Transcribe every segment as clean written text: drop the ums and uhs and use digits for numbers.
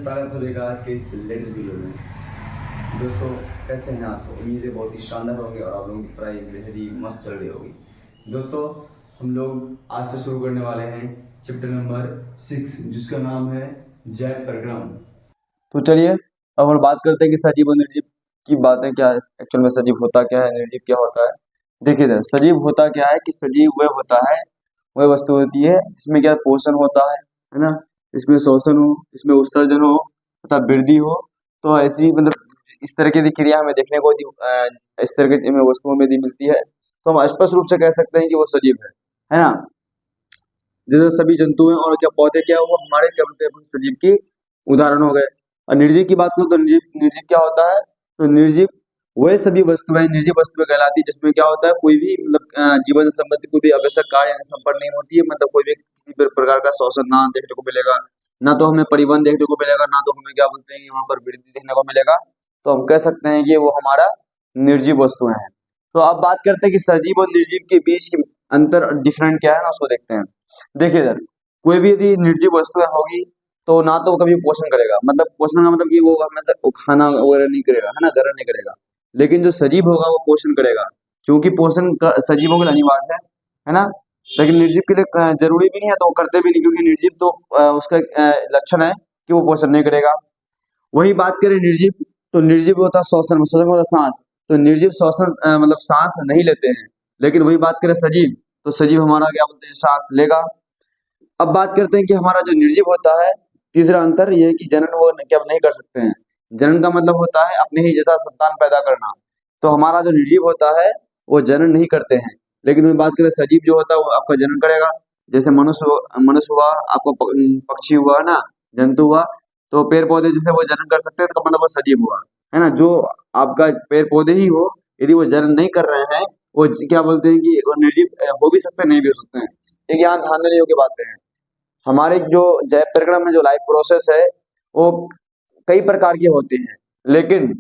स्वागत सभी का आज के इस लेटेस्ट वीडियो में। दोस्तों कैसे हैं आप सब? उम्मीद है बहुत ही शानदार होंगे और आप लोगों की पढ़ाई बेहद ही मस्त चल रही होगी। दोस्तों हम लोग आज से शुरू करने वाले हैं चैप्टर नंबर 6 जिसका नाम है जय प्रक्रम। तो चलिए अब हम बात करते हैं कि सजीव और निर्जीव की बातें क्या है, एक्चुअल में सजीव होता क्या है, निर्जीव क्या होता है। देखिए सर, सजीव होता क्या है कि सजीव वह होता है, वह वस्तु होती है इसमें क्या पोषण होता है ना, इसमें शोषण हो, इसमें उत्सर्जन हो तथा वृद्धि हो। तो ऐसी मतलब इस तरह की क्रिया हमें देखने को इस तरह की वस्तुओं में मिलती है, तो हम स्पष्ट रूप से कह सकते हैं कि वो सजीव है ना। जैसे सभी जंतु हैं और क्या पौधे क्या वो हमारे क्या बोलते हैं सजीव की उदाहरण हो गए। और निर्जीव की बात करूं तो निर्जीव निर्जीव क्या होता है, तो निर्जीव वह सभी वस्तुएं निर्जीव वस्तुएं कहलाती है जिसमें क्या होता है कोई भी मतलब जीवन से संबंधित कोई भी आवश्यक कार्य यानी संपन्न नहीं होती है, मतलब कोई भी किसी भी प्रकार का शोषण ना देखने को मिलेगा, ना तो हमें परिवहन देखने को मिलेगा, ना तो हमें क्या बोलते हैं यहाँ पर वृद्धि देखने को मिलेगा। तो हम कह सकते हैं कि वो हमारा निर्जीव वस्तुएं हैं। तो अब बात करते हैं कि सजीव और निर्जीव के बीच की अंतर डिफरेंट क्या है ना, उसको देखते हैं। देखिए सर, कोई भी यदि निर्जीव वस्तुएं होगी तो ना तो वो कभी पोषण करेगा, मतलब पोषण का मतलब कि वो हमेशा खाना वगैरह नहीं करेगा, है ना, ग्रहण नहीं करेगा। लेकिन जो सजीव होगा वो पोषण करेगा, क्योंकि पोषण सजीवों के लिए अनिवार्य है ना। लेकिन निर्जीव के लिए जरूरी भी नहीं है, तो वो करते भी नहीं, क्योंकि निर्जीव तो उसका लक्षण है कि वो पोषण नहीं करेगा। वही बात करें निर्जीव, तो निर्जीव होता श्वसन, श्वसन होता सांस। तो निर्जीव श्वसन मतलब सांस नहीं लेते हैं। लेकिन वही बात करें सजीव, तो सजीव हमारा क्या बोलते हैं सांस लेगा। अब बात करते हैं कि हमारा जो निर्जीव होता है, तीसरा अंतर ये है कि जनन वो क्या नहीं कर सकते हैं। जनन का मतलब होता है अपने ही जैसा संतान पैदा करना। तो हमारा जो निर्जीव होता है वो जनन नहीं करते हैं। लेकिन वही बात करें सजीव जो होता है वो आपका जनन करेगा। जैसे मनुष्य हुआ, आपको पक्षी हुआ ना, जंतु हुआ। तो पेड़ पौधे जैसे वो जनन कर सकते हैं तो मतलब वो सजीव हुआ, है ना। जो आपका पेड़ पौधे ही हो, यदि वो जनन नहीं कर रहे हैं, वो क्या बोलते हैं कि वो निर्जीव हो भी सकते हैं, नहीं भी हो सकते हैं। ठीक, यहाँ ध्यान देने योग्य बातें हैं। हमारे जो जैव प्रक्रम में जो लाइफ प्रोसेस है वो कई प्रकार की होती हैं, लेकिन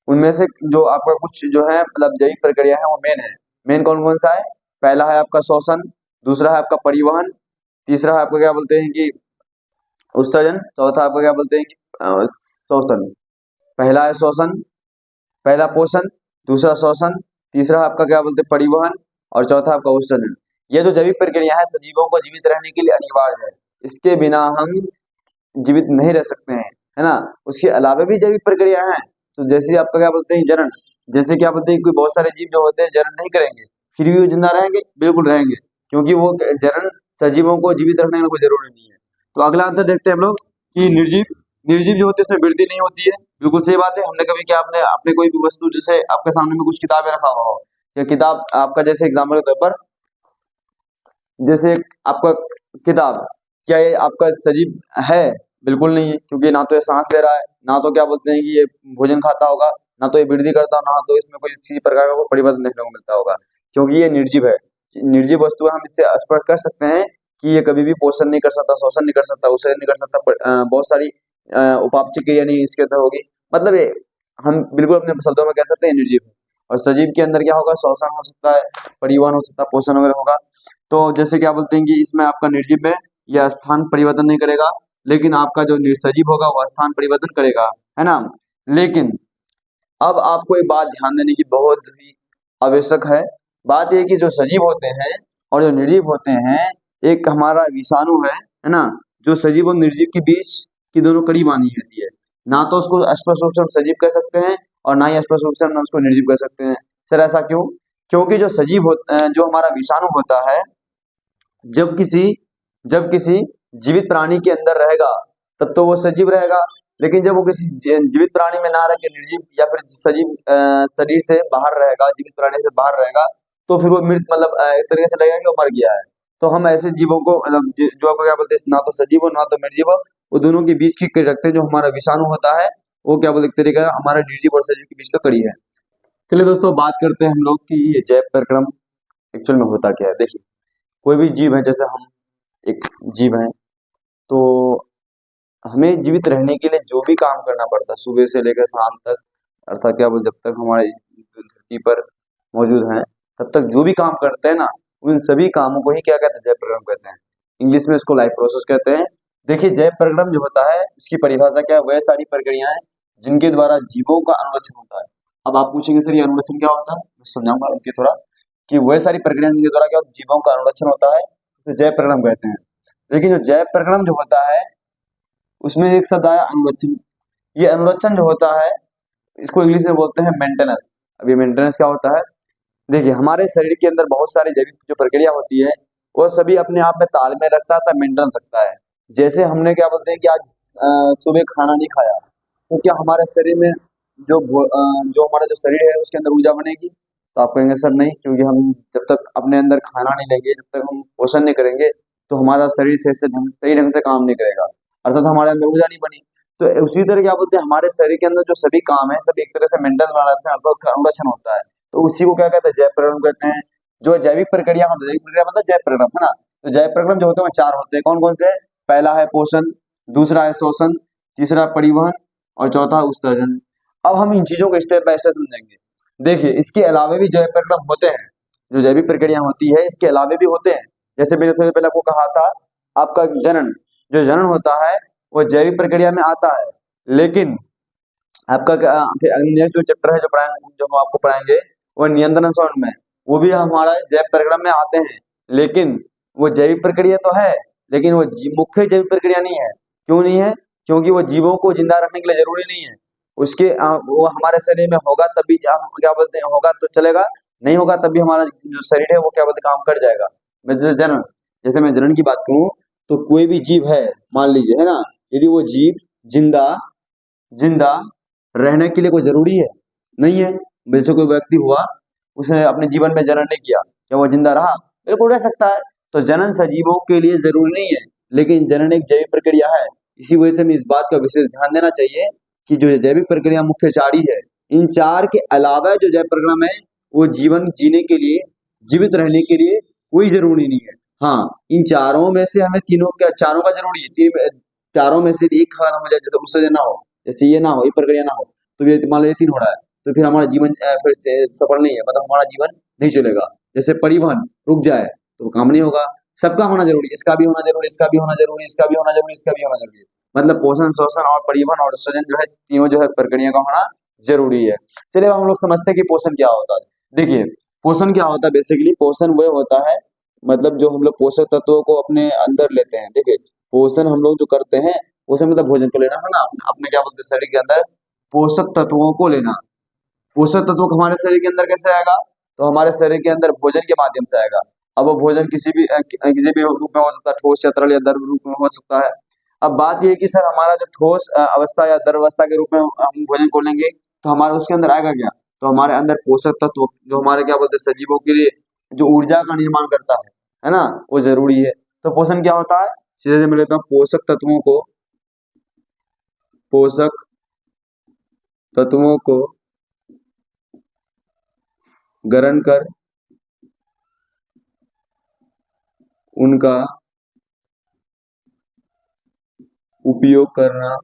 उनमें से जो आपका कुछ जो है मतलब जैविक प्रक्रिया है वो मेन है। मेन कौन कौन सा है? पहला है आपका श्वसन, दूसरा है आपका परिवहन, तीसरा है आपका क्या बोलते हैं कि उत्सर्जन, चौथा आपका क्या बोलते हैं कि शोषण। पहला है श्वसन, पहला पोषण, दूसरा श्वसन, तीसरा आपका क्या बोलते हैं परिवहन, और चौथा आपका उत्सर्जन। ये जो जैविक प्रक्रिया है सजीवों को जीवित रहने के लिए अनिवार्य है, इसके बिना हम जीवित नहीं रह सकते हैं, है ना। उसके अलावा भी जैविक प्रक्रिया है, तो जैसे आपका क्या बोलते हैं जनन, जैसे क्या बोलते हैं कोई बहुत सारे जीव जो होते हैं जनन नहीं करेंगे फिर भी वो जिंदा रहेंगे, बिल्कुल रहेंगे, क्योंकि वो जनन सजीवों को जीवित रखने का कोई जरूरी नहीं है। तो अगला अंतर देखते हैं हम लोग कि निर्जीव निर्जीव जो होती है उसमें वृद्धि नहीं होती है। बिल्कुल सही बात है। हमने कभी क्या आपने अपने कोई भी वस्तु जैसे आपके सामने में कुछ किताबें रखा हुआ हो, या किताब आपका जैसे एग्जाम्पल के तौर पर जैसे आपका किताब, क्या ये आपका सजीव है? बिल्कुल नहीं है, क्योंकि ना तो ये सांस ले रहा है, ना तो क्या बोलते हैं कि ये भोजन खाता होगा, ना तो ये वृद्धि करता होगा, ना तो इसमें कोई किसी प्रकार का कोई परिवर्तन देखने को मिलता होगा, क्योंकि ये निर्जीव है। निर्जीव वस्तु है, हम इससे स्पष्ट कर सकते हैं कि ये कभी भी पोषण नहीं कर सकता, शोषण नहीं कर सकता, उत्सर्जन नहीं कर सकता, बहुत सारी उपापचय क्रिया नहीं इसके अंदर होगी। मतलब ये हम बिल्कुल अपने शब्दों में कह सकते हैं निर्जीव है। और सजीव के अंदर क्या होगा, शोषण हो सकता है, परिवहन हो सकता है, पोषण वगैरह होगा। तो जैसे क्या बोलते हैं कि इसमें आपका निर्जीव है यह स्थान परिवर्तन नहीं करेगा, लेकिन आपका जो निर्सजीव होगा वह स्थान परिवर्तन करेगा, है ना। लेकिन अब आपको एक बात ध्यान देने की बहुत ही आवश्यक है। बात यह कि जो सजीव होते हैं और जो निर्जीव होते हैं, एक हमारा विषाणु है ना, जो सजीव और निर्जीव के बीच की दोनों कड़ी मानी जाती है। ना तो उसको स्पष्ट रूप से हम सजीव कह सकते हैं और ना ही स्पष्ट रूप से हम उसको निर्जीव कह सकते हैं। सर ऐसा क्यों? क्योंकि जो जो हमारा विषाणु होता है, जब किसी जब किसी जीवित प्राणी के अंदर रहेगा तब तो वो सजीव रहेगा। लेकिन जब वो किसी जीवित प्राणी में ना रह के निर्जीव या फिर सजीव शरीर से बाहर रहेगा, जीवित प्राणी से बाहर रहेगा, तो फिर वो मृत मतलब एक तरीके से लगेगा कि वो मर गया है। तो हम ऐसे जीवों को मतलब जो आपको क्या बोलते हैं ना तो सजीव हो ना तो निर्जीव हो, वो दोनों के बीच की कड़ी रखते हैं। जो हमारा विषाणु होता है वो क्या बोलते हैं एक तरीके का हमारा निर्जीव और सजीव के बीच का कड़ी है। चलिए दोस्तों बात करते हैं हम लोग कि ये जैव प्रक्रम एक्चुअल में होता क्या है। देखिए कोई भी जीव है, जैसे हम एक जीव हैं, तो हमें जीवित रहने के लिए जो भी काम करना पड़ता है सुबह से लेकर शाम तक, अर्थात क्या बोल जब तक हमारे धरती पर मौजूद हैं तब तक जो भी काम करते हैं ना, उन सभी कामों को ही क्या कहते हैं जैव प्रक्रम कहते हैं। इंग्लिश में इसको लाइफ प्रोसेस कहते हैं। देखिए जैव प्रकरण जो होता है उसकी परिभाषा क्या है, वह सारी प्रक्रियाएं जिनके द्वारा जीवों का अनुरक्षण होता है। अब आप पूछेंगे सर ये अनुरक्षण क्या होता है, मैं समझाऊंगा उनके थोड़ा कि वह सारी प्रक्रियाएं जिनके द्वारा क्या जीवों का अनुरक्षण होता है तो जैव प्रकरण कहते हैं। लेकिन जो जैव प्रकरण जो होता है उसमें एक शब्द आया अनुरक्षण। ये अनुरक्षण जो होता है इसको इंग्लिश में बोलते हैं मेंटेनेंस। अब ये मेंटेनेंस क्या होता है, देखिए हमारे शरीर के अंदर बहुत सारी जैविक जो प्रक्रिया होती है वो सभी अपने आप में तालमेल रखता है, मेंटेनेंस रखता है। जैसे हमने क्या बोलते हैं कि आज सुबह खाना नहीं खाया तो क्या हमारे शरीर में जो हमारा जो शरीर है उसके अंदर ऊर्जा बनेगी, तो आप कहेंगे सर नहीं, क्योंकि हम जब तक अपने अंदर खाना नहीं लेंगे, जब तक हम पोषण नहीं करेंगे तो हमारा शरीर सही ढंग से काम नहीं करेगा, अर्थात हमारे अंदर ऊर्जा नहीं बनी। तो उसी तरह क्या बोलते हैं हमारे शरीर के अंदर जो सभी काम है सब एक तरह से मेंटेन बना रहते हैं, अर्थात उसका अनुरक्षण होता है। तो उसी को क्या कहते हैं जैव प्रकरण कहते हैं। जो जैविक प्रक्रिया मतलब जैविक प्रक्रिया मतलब जैव प्रकरण है ना। तो जैव प्रकरण जो होते हैं वो चार होते हैं, कौन कौन से? पहला है पोषण, दूसरा है शोषण, तीसरा परिवहन और चौथा उत्सर्जन। अब हम इन चीजों को स्टेप बाय स्टेप समझेंगे। देखिए इसके अलावा भी जैव प्रकरण होते हैं, जो जैविक प्रक्रिया होती है इसके अलावा भी होते हैं। जैसे मैंने थोड़ी देर पहले आपको कहा था आपका जनन, जो जनन होता है वो जैविक प्रक्रिया में आता है। लेकिन आपका फिर नेक्स्ट जो चैप्टर है जो पढ़ाएंगे, जो हम आपको पढ़ाएंगे वो नियंत्रण शोषण में, वो भी हमारा जैव प्रक्रिया में आते हैं। लेकिन वो जैविक प्रक्रिया तो है लेकिन वो मुख्य जैविक प्रक्रिया नहीं है। क्यों नहीं है? क्योंकि वो जीवों को जिंदा रखने के लिए जरूरी नहीं है। उसके वो हमारे शरीर में होगा तभी हम क्या बोलते हैं होगा तो चलेगा, नहीं होगा तब भी हमारा जो शरीर है वो क्या बोलते हैं काम कर जाएगा। मैं जनन, जैसे मैं जनन की बात करूं तो कोई भी जीव है मान लीजिए है ना, यदि वो जीव जिंदा जिंदा रहने के लिए कोई जरूरी है? नहीं है। जैसे कोई व्यक्ति हुआ उसने अपने जीवन में जनन नहीं किया, क्या वो जिंदा रहा? बिल्कुल रह सकता है। तो जनन सजीवों के लिए जरूरी नहीं है, लेकिन जनन एक जैविक प्रक्रिया है। इसी वजह से हमें इस बात का विशेष ध्यान देना चाहिए कि जो जैविक प्रक्रिया मुख्य चार ही है, इन चार के अलावा जो जैव प्रक्रिया है वो जीवन जीने के लिए, जीवित रहने के लिए कोई जरूरी नहीं है। हाँ, इन चारों में से हमें तीनों का चारों का जरूरी है। चारों में से एक खाना हो जाए, जैसे उससे ना हो, जैसे ये ना हो, ये प्रक्रिया ना हो, तो ये मान लो ये तीन हो रहा है तो फिर हमारा जीवन फिर से सफल नहीं है, मतलब हमारा जीवन नहीं चलेगा। जैसे परिवहन रुक जाए तो वो काम नहीं होगा। सबका होना जरूरी है, इसका भी होना जरूरी, इसका भी होना जरूरी, इसका भी होना जरूरी, इसका भी होना जरूरी है। मतलब पोषण शोषण और परिवहन और उत्सर्जन जो है तीनों जो है प्रक्रिया का होना जरूरी है। चलिए अब हम लोग समझते हैं कि पोषण क्या होता है। देखिए पोषण क्या होता है, बेसिकली पोषण वह होता है मतलब जो हम लोग पोषक तत्वों को अपने अंदर लेते हैं। देखिए पोषण हम लोग जो करते हैं पोषण मतलब भोजन को लेना है ना, अपने क्या बोलते हैं शरीर के अंदर पोषक तत्वों को लेना। पोषक तत्व हमारे शरीर के अंदर कैसे आएगा, तो हमारे शरीर के अंदर भोजन के माध्यम से आएगा। अब वो भोजन किसी भी रूप में हो सकता है, ठोस या तरल या द्रव रूप में हो सकता है। अब बात ये है कि सर हमारा जो ठोस अवस्था या द्रव अवस्था के रूप में हम भोजन को लेंगे तो हमारे उसके अंदर आएगा क्या, तो हमारे अंदर पोषक तत्व जो हमारे क्या बोलते हैं सजीवों के लिए जो ऊर्जा का निर्माण करता है ना, वो जरूरी है। तो पोषण क्या होता है, सीधे से मैं लेता हूँ पोषक तत्वों को ग्रहण कर उनका उपयोग करना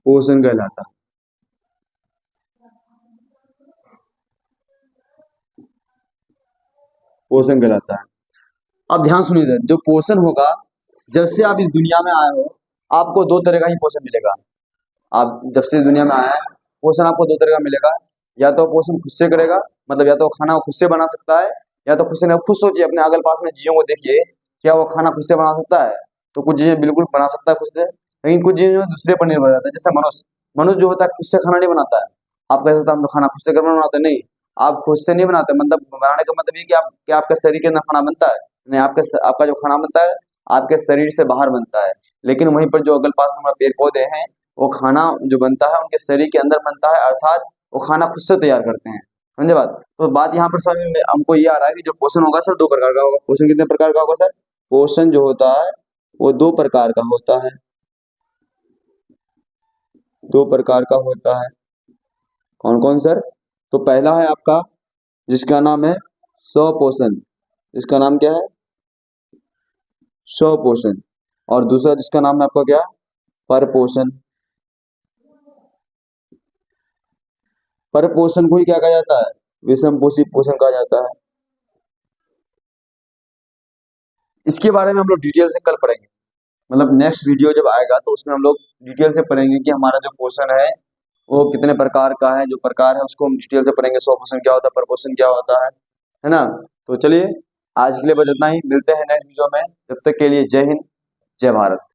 पोषण कहलाता है। पोषण कहलाता है। अब ध्यान सुनिए, जो पोषण होगा जब से आप इस दुनिया में आए हो आपको दो तरह का ही पोषण मिलेगा। आप जब से इस दुनिया में आए हैं पोषण आपको दो तरह का मिलेगा। या तो पोषण खुद से करेगा, मतलब या तो खाना वो खुद से बना सकता है, या तो खुद से नहीं। खुद सोचिए अपने अगल पास में चीजों को देखिए, क्या वो खाना खुद से बना सकता है? तो कुछ चीजें बिल्कुल बना सकता है खुद से, लेकिन कुछ चीजें दूसरे पर निर्भर रहता है। जैसे मनुष्य मनुष्य जो होता है खुद से खाना नहीं बनाता है। आप कह सकते हैं हम तो खाना खुद से घर में बनाते हैं। नहीं, आप खुद से नहीं बनाते, मतलब बनाने का मतलब ये कि आप क्या आपके शरीर के अंदर खाना बनता है? नहीं, आपका जो खाना बनता है आपके शरीर से बाहर बनता है। लेकिन वहीं पर जो अगल पास में हमारे पेड़ पौधे हैं वो खाना जो बनता है उनके शरीर के अंदर बनता है, अर्थात वो खाना खुद से तैयार करते हैं। समझे बात? तो बात यहाँ पर समझ में हमको ये आ रहा है कि जो पोषण होगा सर दो प्रकार का होगा। पोषण कितने प्रकार का होगा सर? पोषण जो होता है वो दो प्रकार का होता है, दो प्रकार का होता है। कौन कौन सर? तो पहला है आपका जिसका नाम है स्वपोषण, जिसका नाम क्या है? स्वपोषण। और दूसरा जिसका नाम है आपका क्या? परपोषण। परपोषण को ही क्या कहा जाता है? विषम पोषी पोषण कहा जाता है। इसके बारे में हम लोग डिटेल से कल पढ़ेंगे। मतलब नेक्स्ट वीडियो जब आएगा तो उसमें हम लोग डिटेल से पढ़ेंगे कि हमारा जो क्वेश्चन है वो कितने प्रकार का है, जो प्रकार है उसको हम डिटेल से पढ़ेंगे, 100% क्या होता है, प्रपोर्शन क्या होता है ना। तो चलिए आज के लिए बस इतना ही, मिलते हैं नेक्स्ट वीडियो में, तब तक के लिए जय हिंद, जय भारत।